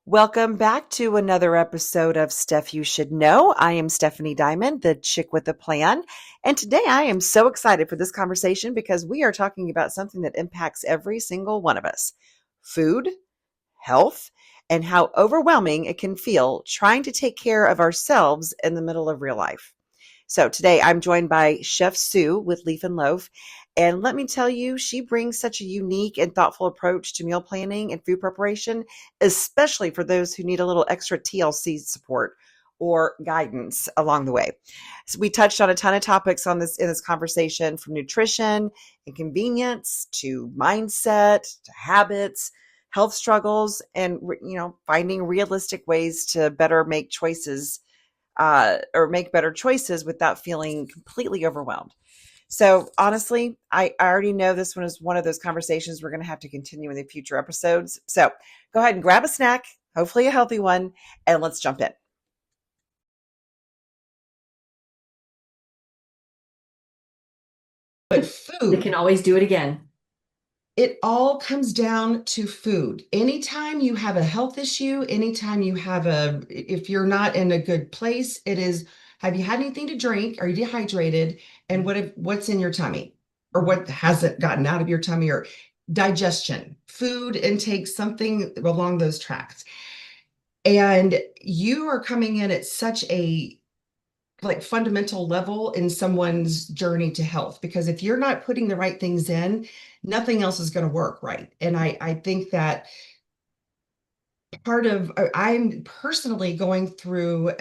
Welcome back to another episode of Steph You Should Know. I am Stephanie Diamond, the chick with a plan. And today I am so excited for this conversation because we are talking about something that impacts every single one of us: food, health, and how overwhelming it can feel trying to take care of ourselves in the middle of real life. So today I'm joined by Chef Sue with Leaf and Loaf. And let me tell you, she brings such a unique and thoughtful approach to meal planning and food preparation, especially for those who need a little extra TLC support or guidance along the way. So we touched on a ton of topics on this in this conversation, from nutrition and convenience to mindset to habits, health struggles, and finding realistic ways to better make choices or make better choices without feeling completely overwhelmed. So honestly, I already know this one is one of those conversations we're going to have to continue in the future episodes. So go ahead and grab a snack, hopefully a healthy one, and let's jump in. But We can food, always do it again. it all comes down to food. Anytime you have a health issue, if you're not in a good place, it is, have you had anything to drink? Are you dehydrated? And what's in your tummy? Or what hasn't gotten out of your tummy? Or digestion, food intake, something along those tracks. And you are coming in at such a fundamental level in someone's journey to health, because if you're not putting the right things in, nothing else is going to work right. And I think that I'm personally going through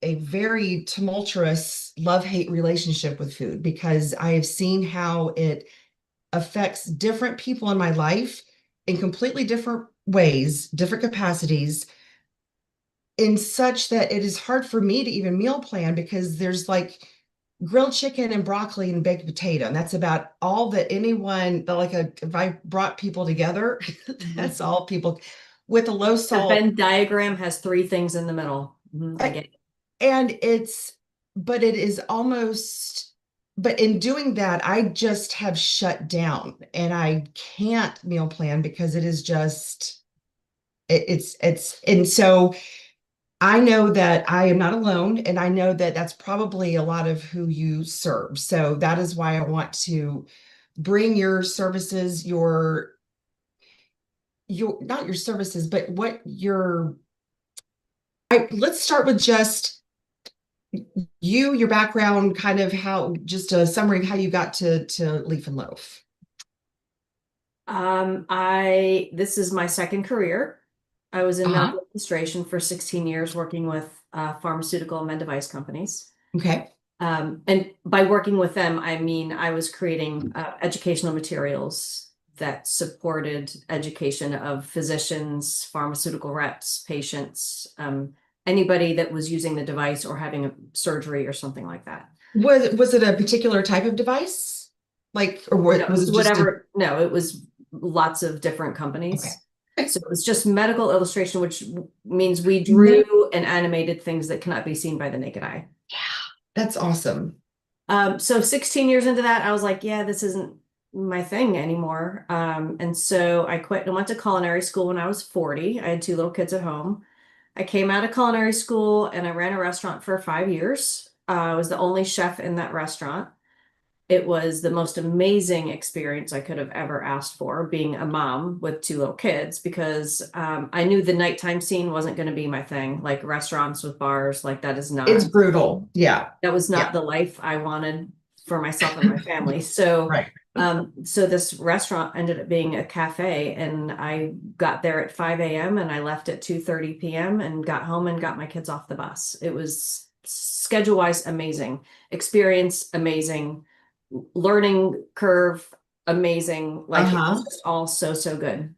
a very tumultuous love-hate relationship with food, because I have seen how it affects different people in my life in completely different ways, different capacities, in such that it is hard for me to even meal plan, because there's like grilled chicken and broccoli and baked potato, and that's about all that anyone, if I brought people together, that's all people, with a low The salt. Venn diagram has three things in the middle. I I- get it. and it's but it is almost, but in doing that, I just have shut down, and I can't meal plan because it is just it's and so I know that I am not alone, and I know that that's probably a lot of who you serve. So that is why I want to bring your services, your not your services, but what your let's start with just your background, kind of how, just a summary of how you got to Leaf and Loaf. This is my second career. I was in Uh-huh. medical administration for 16 years, working with pharmaceutical and med device companies. Okay. And by working with them, I mean I was creating educational materials that supported education of physicians, pharmaceutical reps, patients, anybody that was using the device or having a surgery or something like that. Was it a particular type of device? Or No, it was was it just a whatever. No, it was lots of different okay. companies. Okay. So it was just medical illustration, which means we No. drew and animated things that cannot be seen by the naked eye. Yeah, that's awesome. So 16 years into that, I was like, yeah, this isn't my thing anymore. And so I quit and went to culinary school when I was 40. I had two little kids at home. I came out of culinary school and I ran a restaurant for 5 years. I was the only chef in that restaurant. It was the most amazing experience I could have ever asked for, being a mom with two little kids, because I knew the nighttime scene wasn't going to be my thing. Like restaurants with bars, like It's brutal. Yeah. that was Yeah. not the life I wanted for myself and my family. So, Right. so this restaurant ended up being a cafe, and I got there at 5 a.m. and I left at 2:30 p.m. and got home and got my kids off the bus. It was schedule wise amazing, experience amazing, learning curve amazing. Like it was Uh-huh. just all so, so good.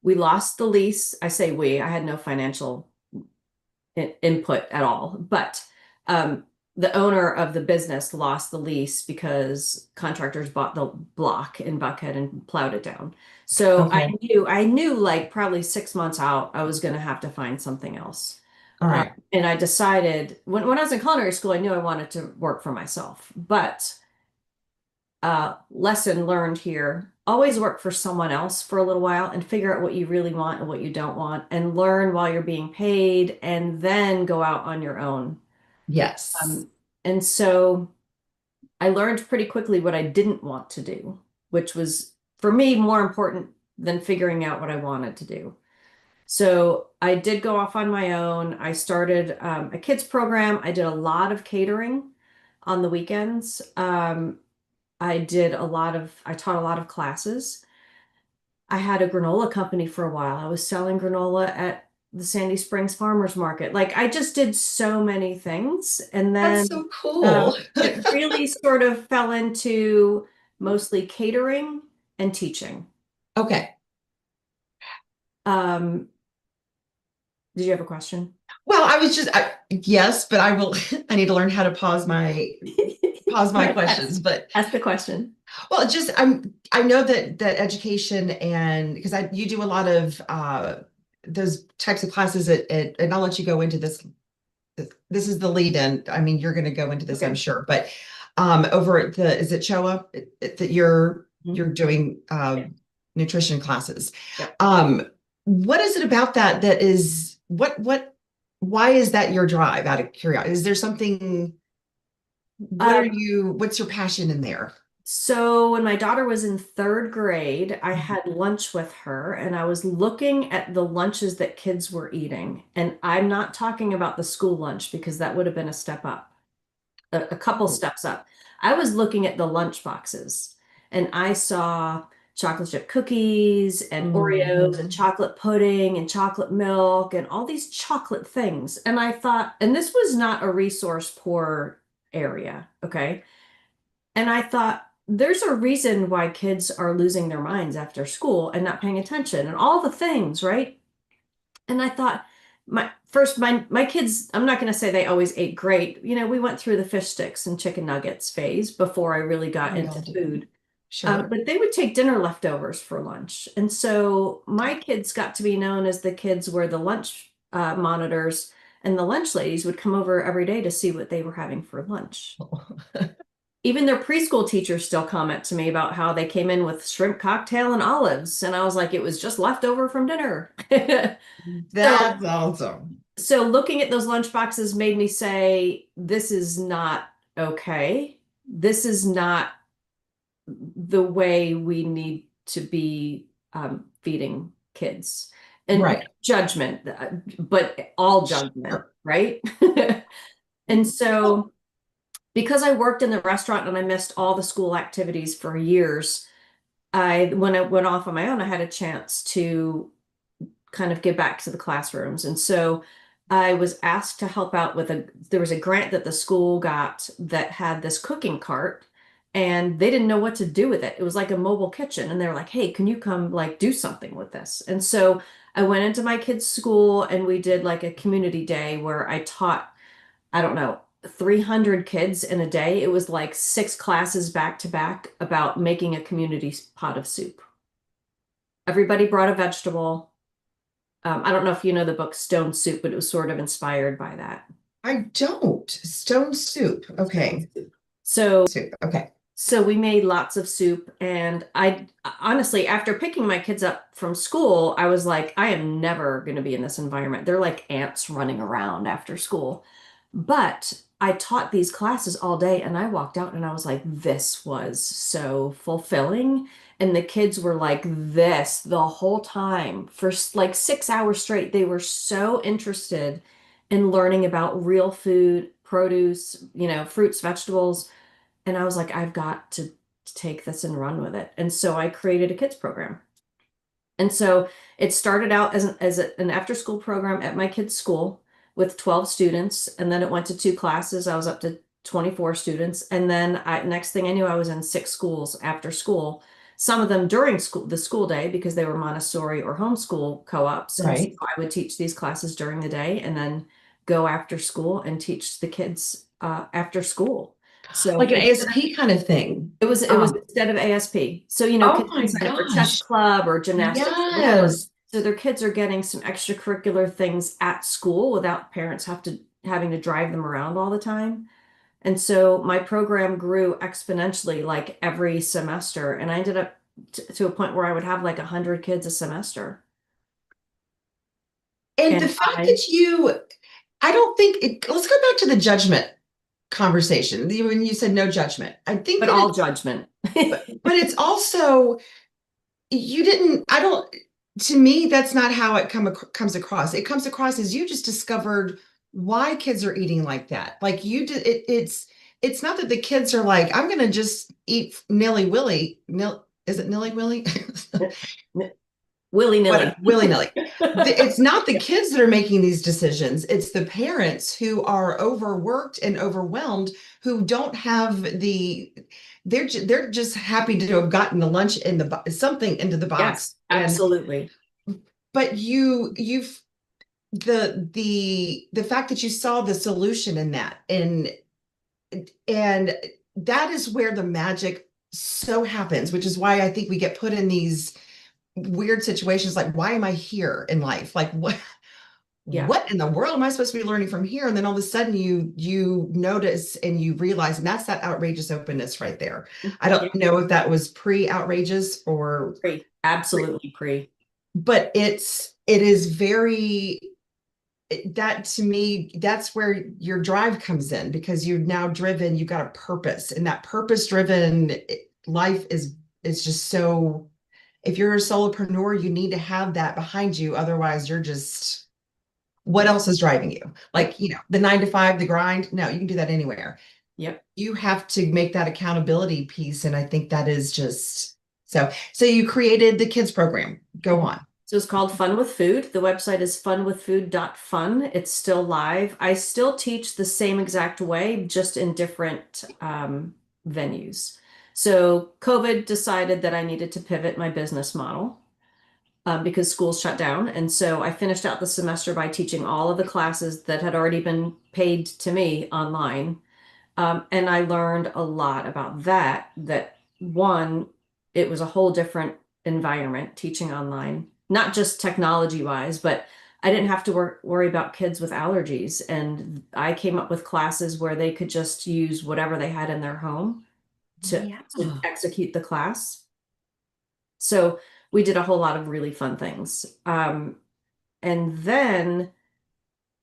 We lost the lease. I say we, I had no financial input at all, but um, the owner of the business lost the lease because contractors bought the block in Buckhead and plowed it down. So Okay. I knew like probably 6 months out, I was going to have to find something else. All right. And I decided when I was in culinary school, I knew I wanted to work for myself, but lesson learned here. always work for someone else for a little while and figure out what you really want and what you don't want and learn while you're being paid and then go out on your own. Yes. Um, and so I learned pretty quickly what I didn't want to do, which was for me more important than figuring out what I wanted to do. So I did go off on my own. I started a kids program. I did a lot of catering on the weekends. I taught a lot of classes. I had a granola company for a while. I was selling granola at the Sandy Springs Farmers Market. Like I just did so many things. And That's then so cool. it really sort of fell into mostly catering and teaching. Okay. Um, did you have a question? Well, yes, but I will, I need to learn how to pause my Right, questions, but ask the question. well, just I know that education and because you do a lot of those types of classes and I'll let you go into this. This is the lead in. I mean, you're going to go into this, I'm Okay. sure, but over at the is it Showa that you're Mhm. doing Yeah. nutrition classes. Yep. What is it about that is what why is that your drive out of curiosity? Is there something Um, what's your passion in there? so when my daughter was in third grade, I had lunch with her and I was looking at the lunches that kids were eating. And I'm not talking about the school lunch because that would have been a step up, a couple steps up. I was looking at the lunch boxes and I saw chocolate chip cookies and Oreos and Mhm. chocolate pudding and chocolate milk and all these chocolate things. And I thought, and this was not a resource poor area, okay? And I thought, there's a reason why kids are losing their minds after school and not paying attention and all the things, right? And I thought, my kids, I'm not going to say they always ate great. You know, we went through the fish sticks and chicken nuggets phase before I really got We into all do. food. Sure. But they would take dinner leftovers for lunch. And so my kids got to be known as the kids where the lunch monitors and the lunch ladies would come over every day to see what they were having for lunch. Even their preschool teachers still comment to me about how they came in with shrimp cocktail and olives. And I was like, it was just left over from dinner. So, That's awesome. so looking at those lunch boxes made me say, this is not okay. This is not the way we need to be feeding kids. And no Right. judgment, but all judgment, Sure. right? And so because I worked in the restaurant and I missed all the school activities for years, when I went off on my own, I had a chance to kind of give back to the classrooms. And so I was asked to help out there was a grant that the school got that had this cooking cart and they didn't know what to do with it. It was like a mobile kitchen. And they were like, hey, can you come like do something with this? And so I went into my kids' school and we did like a community day where I taught, I don't know, 300 kids in a day. It was like 6 classes back to back about making a community pot of soup. Everybody brought a vegetable. I don't know if you know the book Stone Soup, but it was sort of inspired by that. I don't. Stone soup. Stone Okay. Soup. So, Soup. Okay. so we made lots of soup, and I honestly, after picking my kids up from school, I was like, I am never going to be in this environment. They're like ants running around after school. But I taught these classes all day, and I walked out and I was like, this was so fulfilling. And the kids were like this the whole time for like 6 hours straight. They were so interested in learning about real food, produce, fruits, vegetables. And I was like, I've got to take this and run with it. And so I created a kids program. And so it started out as an after school program at my kids' school with 12 students. And then it went to 2 classes. I was up to 24 students. And then next thing I knew, I was in 6 schools after school, some of them during the school day because they were Montessori or homeschool co-ops. And so Right. I would teach these classes during the day and then go after school and teach the kids after school. So Like an ASP kind of thing. it was instead of ASP. So, Oh kids can my sign up for chess gosh. club or gymnastics or whatever. Yes. So their kids are getting some extracurricular things at school without parents having to drive them around all the time. And so my program grew exponentially like every semester. And I ended up to a point where I would have like 100 kids a semester. And the And fact that I don't think let's go back to the judgment conversation. When you said no judgment, I think but that all judgment. but it's also, you didn't, I don't, to me, that's not how it comes across. It comes across as you just discovered why kids are eating like that. Like you did, it's not that the kids are like, I'm going to just eat nilly-willy. Is it nilly-willy? Willy-nilly. What, willy-nilly. It's not the kids that are making these decisions. It's the parents who are overworked and overwhelmed, who don't have they're just happy to have gotten the lunch in something into the box. Yes, absolutely. But you've the fact that you saw the solution in that, and that is where the magic so happens, which is why I think we get put in these weird situations, like, why am I here in life? Like, Yeah. what in the world am I supposed to be learning from here? And then all of a sudden you notice and you realize, and that's that outrageous openness right there. I don't know if that was pre-outrageous or Pre, absolutely pre. but it is very, that to me, that's where your drive comes in, because you're now driven, you've got a purpose, and that purpose driven life is just so, if you're a solopreneur, you need to have that behind you. Otherwise you're just, what else is driving you? Like, the 9 to 5, the grind. No, you can do that anywhere. Yep. You have to make that accountability piece. And I think that is just, so you created the kids program. Go on. So it's called Fun with Food. The website is funwithfood.fun. It's still live. I still teach the same exact way, just in different venues. So COVID decided that I needed to pivot my business model because schools shut down. And so I finished out the semester by teaching all of the classes that had already been paid to me online. And I learned a lot about that one, it was a whole different environment teaching online, not just technology wise, but I didn't have to worry about kids with allergies. And I came up with classes where they could just use whatever they had in their home to execute the class. So we did a whole lot of really fun things. And then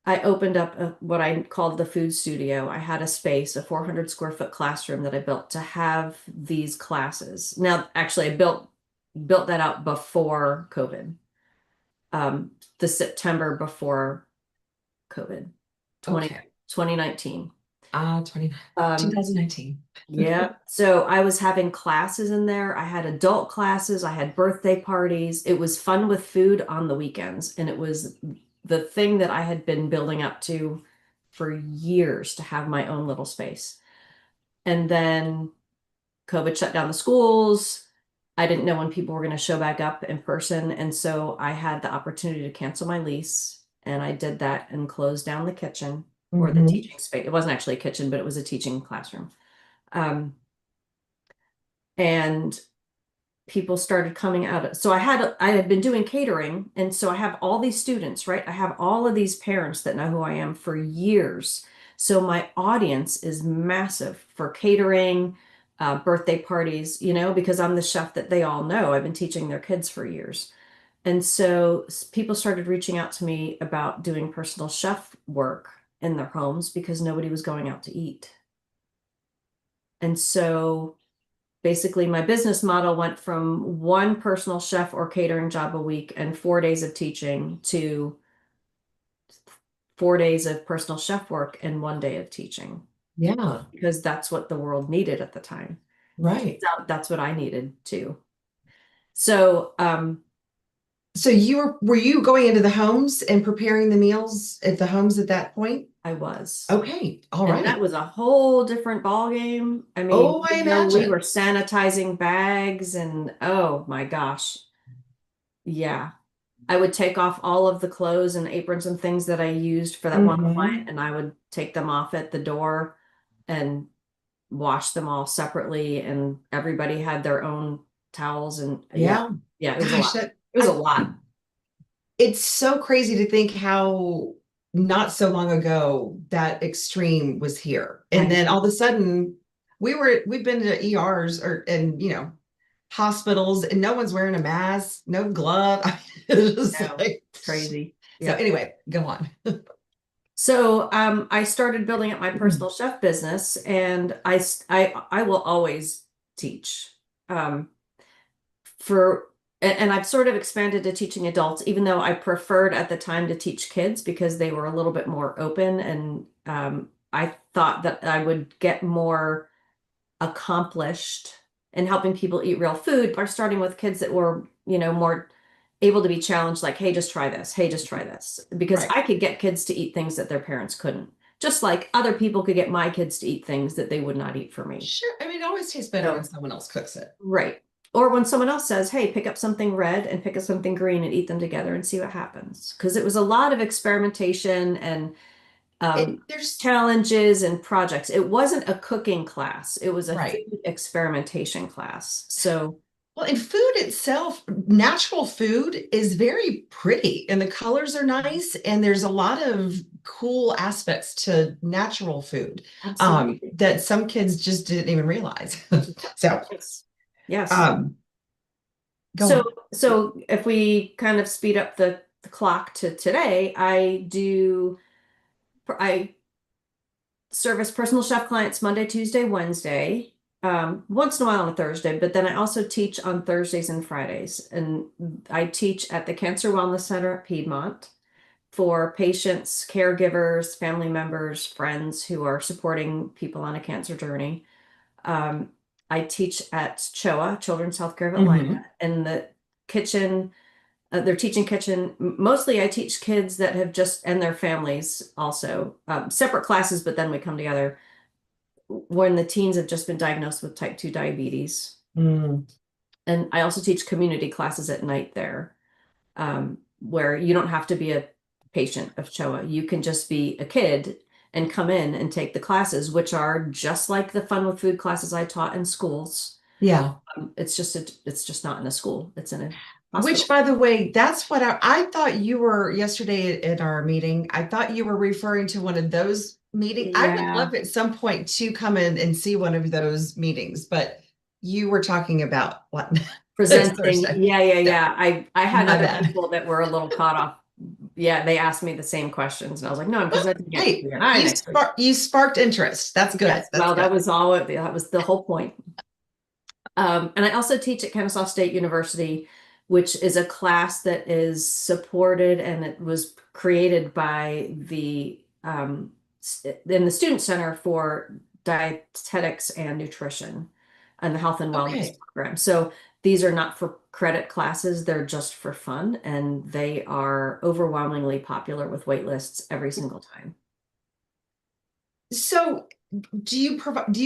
I opened up what I called the food studio. I had a space, a 400 square foot classroom that I built to have these classes. Now, actually, I built that out before COVID, the September before COVID, 2019. 2019. Yeah. So I was having classes in there. I had adult classes. I had birthday parties. It was Fun with Food on the weekends. And it was the thing that I had been building up to for years, to have my own little space. And then COVID shut down the schools. I didn't know when people were going to show back up in person. And so I had the opportunity to cancel my lease. And I did that and closed down the kitchen or the teaching space. It wasn't actually a kitchen, but it was a teaching classroom. And people started coming out. So I had been doing catering. And so I have all these students, right? I have all of these parents that know who I am for years. So my audience is massive for catering, birthday parties, because I'm the chef that they all know. I've been teaching their kids for years. And so people started reaching out to me about doing personal chef work in their homes because nobody was going out to eat. And so basically my business model went from one personal chef or catering job a week and 4 days of teaching to 4 days of personal chef work and 1 day of teaching. Yeah. Because that's what the world needed at the time. Right. That's what I needed too. So, so were you going into the homes and preparing the meals at the homes at that point? I was. Okay. All and right. that was a whole different ball game. I mean, I we imagine. were sanitizing bags and oh my gosh. Yeah. I would take off all of the clothes and aprons and things that I used for that one client, and I would take them off at the door and wash them all separately. And everybody had their own towels. And yeah, it was a lot. It was a lot. It's so crazy to think how not so long ago that extreme was here. And then all of a sudden we've been to ERs and hospitals and no one's wearing a mask, no glove. It's just No, like, it's crazy. so Yeah. anyway, go on. So I started building up my personal chef business, and I will always teach. Um, for and I've sort of expanded to teaching adults, even though I preferred at the time to teach kids because they were a little bit more open, and I thought that I would get more accomplished in helping people eat real food by starting with kids that were, more able to be challenged, like, hey, just try this, hey, just try this. Because Right. I could get kids to eat things that their parents couldn't, just like other people could get my kids to eat things that they would not eat for me. Sure. I mean, it always tastes better when So, someone else cooks it. right. Or when someone else says, hey, pick up something red and pick up something green and eat them together and see what happens. Because it was a lot of experimentation and There's challenges and projects. It wasn't a cooking class, it was a right. food experimentation class. So, Well, and food itself, natural food is very pretty and the colors are nice. And there's a lot of cool aspects to natural food absolutely. that some kids just didn't even realize. So, Yes. Yes. um, go So, on. so if we kind of speed up the clock to today, I service personal chef clients Monday, Tuesday, Wednesday, once in a while on a Thursday, but then I also teach on Thursdays and Fridays. And I teach at the Cancer Wellness Center at Piedmont for patients, caregivers, family members, friends who are supporting people on a cancer journey. Um, I teach at CHOA, Children's Healthcare of Atlanta, Mhm. in the kitchen, their teaching kitchen. Mostly I teach kids that have just, and their families also, separate classes, but then we come together when the teens have just been diagnosed with type 2 diabetes. Mm. And I also teach community classes at night there, where you don't have to be a patient of CHOA. You can just be a kid and come in and take the classes, which are just like the fun with food classes I taught in schools. Yeah. It's just not in a school. It's in a Which, hospital. by the way, that's what I thought you were yesterday at our meeting. I thought you were referring to one of those meetings. I would Yeah. love at some point to come in and see one of those meetings, but you were talking about what this Presenting. Thursday. Yeah, yeah, Yeah, yeah. I had my other bad. people that were a little caught off. Yeah, they asked me the same questions, and I was like, no, I'm presenting at Hey, UNI next week. you sparked interest. That's good. Yes, That's well, good. that was the whole point. And I also teach at Kennesaw State University, which is a class that is supported and it was created by in the Student Center for Dietetics and Nutrition and the Health and Wellness Okay. program. So these are not for credit classes, they're just for fun, and they are overwhelmingly popular with wait lists every single time. So do you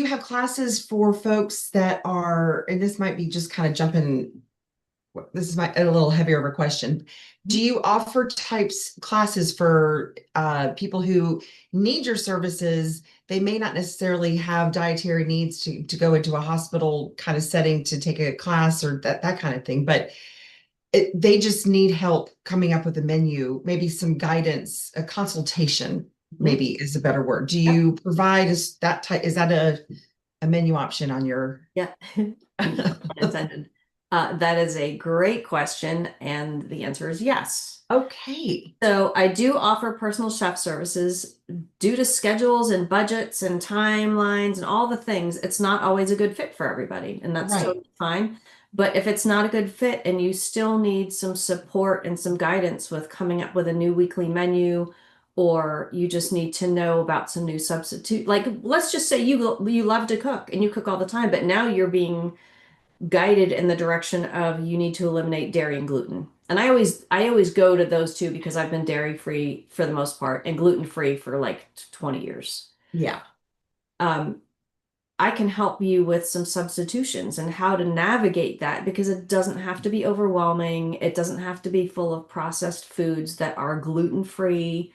have classes for folks that are, and this might be just kind of jumping, this is a little heavier of a question. Do you offer types classes for people who need your services? They may not necessarily have dietary needs to go into a hospital kind of setting to take a class or that kind of thing, but they just need help coming up with a menu, maybe some guidance, a consultation, Mhm. maybe is a better word. Do Yep. you provide that type? Is that a menu option on your? Yeah. No pun intended. That is a great question, and the answer is yes. Okay. So I do offer personal chef services due to schedules and budgets and timelines and all the things. It's not always a good fit for everybody, and that's Right. totally fine. But if it's not a good fit and you still need some support and some guidance with coming up with a new weekly menu, or you just need to know about some new substitute, like let's just say you love to cook and you cook all the time, but now you're being guided in the direction of you need to eliminate dairy and gluten. And I always go to those two because I've been dairy free for the most part and gluten free for like 20 years. Yeah. Um, I can help you with some substitutions and how to navigate that because it doesn't have to be overwhelming. It doesn't have to be full of processed foods that are gluten free,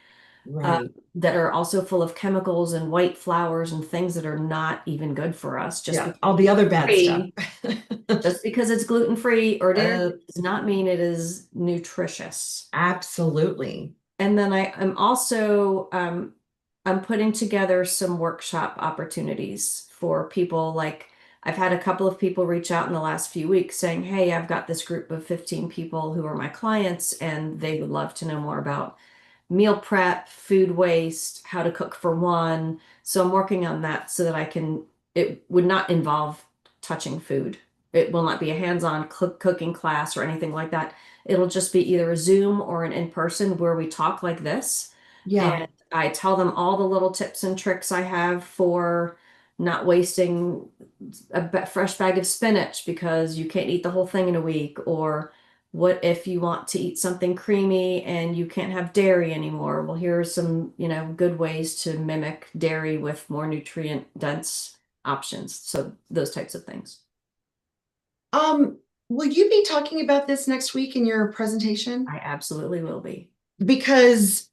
Right. that are also full of chemicals and white flours and things that are not even good for us. Just Yeah. because All the other bad stuff. free Just because it's gluten free or dairy Uh, does not mean it is nutritious. absolutely. And then I'm also I'm putting together some workshop opportunities for people like I've had a couple of people reach out in the last few weeks saying, hey, I've got this group of 15 people who are my clients, and they would love to know more about meal prep, food waste, how to cook for one. So I'm working on that so that it would not involve touching food. It will not be a hands-on cooking class or anything like that. It'll just be either a Zoom or an in-person where we talk like this. Yeah. And I tell them all the little tips and tricks I have for not wasting a fresh bag of spinach because you can't eat the whole thing in a week, or what if you want to eat something creamy and you can't have dairy anymore? Well, here are some, good ways to mimic dairy with more nutrient dense options. So those types of things. Will you be talking about this next week in your presentation? I absolutely will be. Because,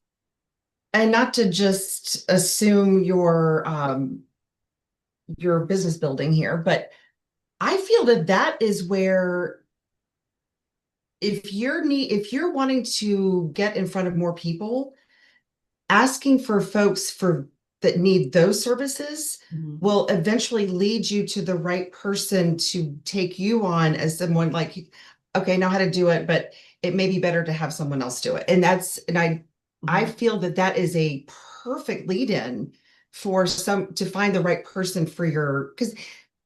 and not to just assume your business building here, but I feel that that is where if you're wanting to get in front of more people, asking for folks that need those services will eventually lead you to the right person to take you on as someone like, okay, know how to do it, but it may be better to have someone else do it. And I feel that that is a perfect lead in for to find the right person for because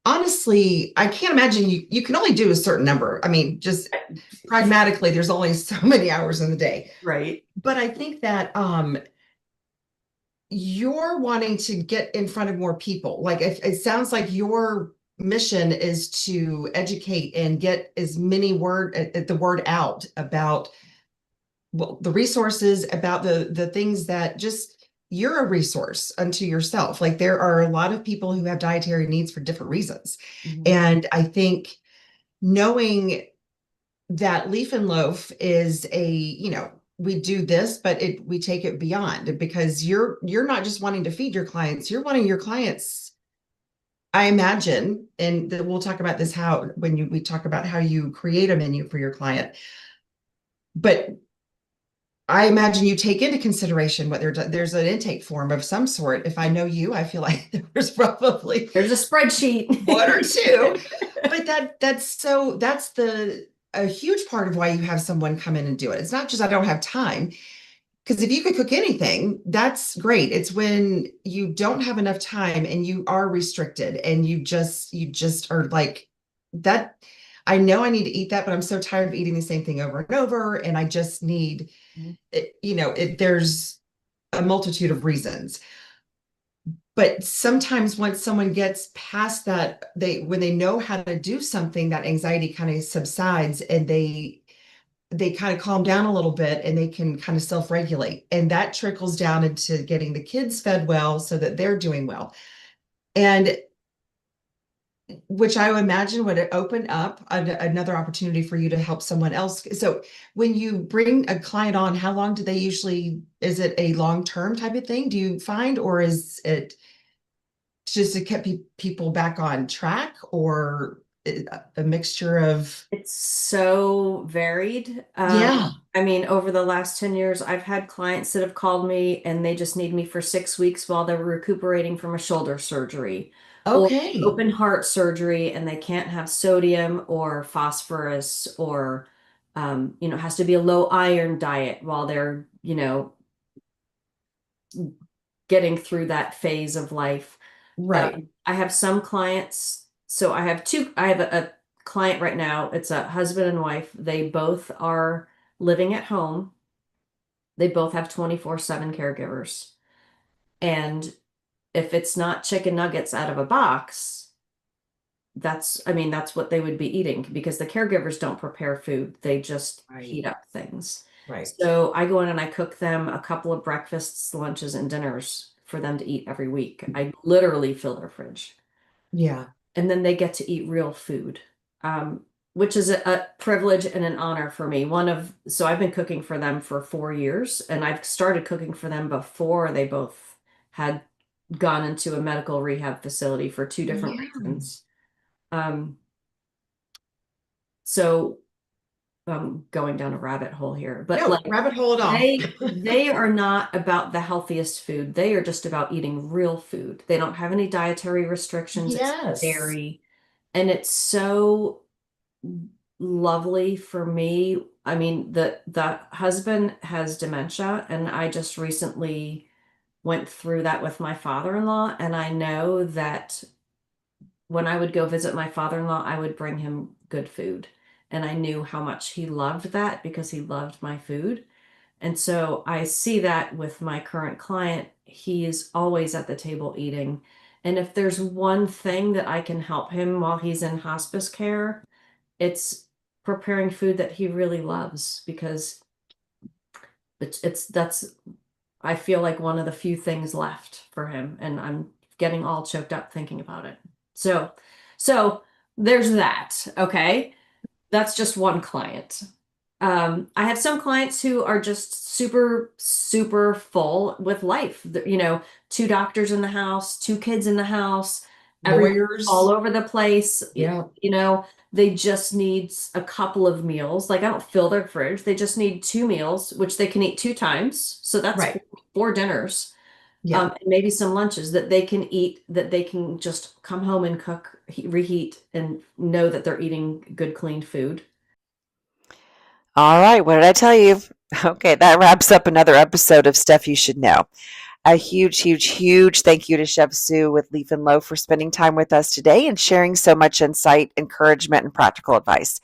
honestly, I can't imagine you can only do a certain number. I mean, just pragmatically, there's only so many hours in the day. Right. But I think that you're wanting to get in front of more people. Like it sounds like your mission is to educate and get as many the word out about the resources, about the things that just you're a resource unto yourself. Like there are a lot of people who have dietary needs for different reasons. And I think knowing that Leaf and Loaf is we do this, but we take it beyond, because you're not just wanting to feed your clients, you're wanting your clients, I imagine, and we'll talk about this we talk about how you create a menu for your client. But I imagine you take into consideration whether there's an intake form of some sort. If I know you, I feel like there's a spreadsheet. one or two. But that's a huge part of why you have someone come in and do it. It's not just I don't have time. Because if you could cook anything, that's great. It's when you don't have enough time and you are restricted and you just are like that. I know I need to eat that, but I'm so tired of eating the same thing over and over. And I just need there's a multitude of reasons. But sometimes once someone gets past that, when they know how to do something, that anxiety kind of subsides and they kind of calm down a little bit and they can kind of self-regulate. And that trickles down into getting the kids fed well so that they're doing well. And which I would imagine would open up another opportunity for you to help someone else. So when you bring a client on, how long do they usually, is it a long-term type of thing, do you find, or is it just to keep people back on track, or a mixture of? It's so varied. Yeah. I mean, over the last 10 years, I've had clients that have called me and they just need me for 6 weeks while they're recuperating from a shoulder surgery or Okay. open heart surgery, and they can't have sodium or phosphorus, or, it has to be a low iron diet while they're, getting through that phase of life. Right. I have some clients. So I have a client right now. It's a husband and wife. They both are living at home. They both have 24/7 caregivers. And if it's not chicken nuggets out of a box, that's what they would be eating, because the caregivers don't prepare food. They just heat up things. Right. So I go in and I cook them a couple of breakfasts, lunches, and dinners for them to eat every week. I literally fill their fridge. Yeah. And then they get to eat real food, which is a privilege and an honor for me. So I've been cooking for them for 4 years, and I've started cooking for them before they both had gone into a medical rehab facility for two different reasons. Um, so I'm going down a rabbit hole here, but No, rabbit hole it off. they are not about the healthiest food. They are just about eating real food. They don't have any dietary restrictions except Yes. dairy. And it's so lovely for me. I mean, the husband has dementia, and I just recently went through that with my father-in-law, and I know that when I would go visit my father-in-law, I would bring him good food. And I knew how much he loved that because he loved my food. And so I see that with my current client. He is always at the table eating. And if there's one thing that I can help him while he's in hospice care, it's preparing food that he really loves, because it's that's I feel like one of the few things left for him, and I'm getting all choked up thinking about it. So so there's that. Okay. That's just one client. I have some clients who are just super, super full with life. You know, two doctors in the house, two kids in the house, everyone all Lawyers. over the place. Yeah. You know, they just need a couple of meals. Like, I don't fill their fridge. They just need two meals, which they can eat two times. So that's Right. four dinners, Yeah. and maybe some lunches that they can eat, that they can just come home and cook, reheat, and know that they're eating good, clean food. All right, what did I tell you? Okay, that wraps up another episode of Stuff You Should Know. A huge, huge, huge thank you to Chef Sue with Leaf and Loaf for spending time with us today and sharing so much insight, encouragement, and practical advice.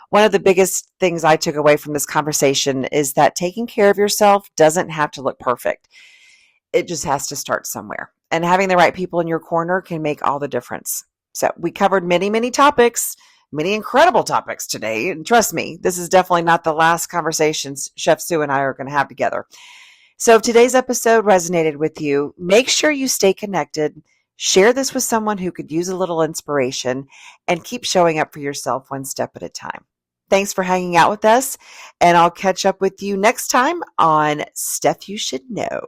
One of the biggest things I took away from this conversation is that taking care of yourself doesn't have to look perfect. It just has to start somewhere. And having the right people in your corner can make all the difference. So we covered many, many topics, many incredible topics today. And trust me, this is definitely not the last conversations Chef Sue and I are going to have together. So if today's episode resonated with you, make sure you stay connected. Share this with someone who could use a little inspiration, and keep showing up for yourself one step at a time. Thanks for hanging out with us, and I'll catch up with you next time on Stuff You Should Know.